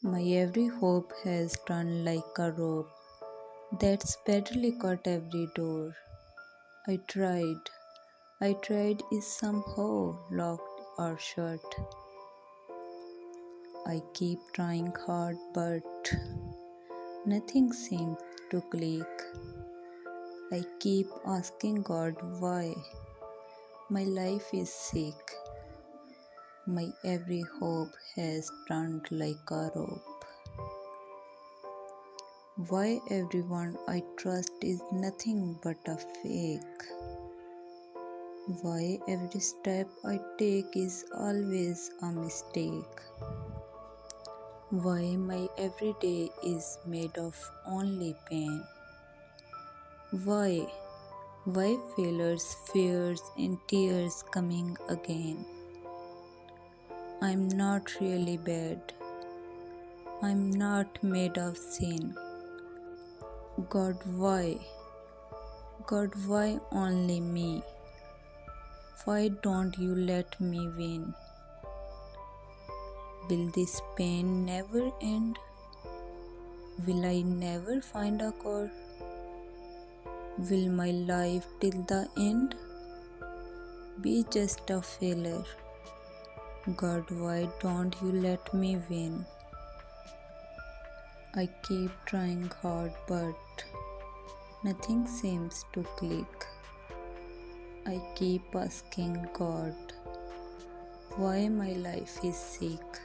My every hope has turned like a rope that's badly caught every door. I tried, I tried is somehow locked or shut. I keep trying hard, but nothing seems to click. I keep asking God why my life is sick. My every hope has turned like a rope. Why everyone I trust is nothing but a fake? Why every step I take is always a mistake? Why my every day is made of only pain? Why? Why failures, fears, and tears coming again? I'm not really bad. I'm not made of sin. God, why? God, why only me? Why don't you let me win? Will this pain never end? Will I never find a cure? Will my life till the end be just a failure? God, why don't you let me win? I keep trying hard, but nothing seems to click. I keep asking God why my life is sick.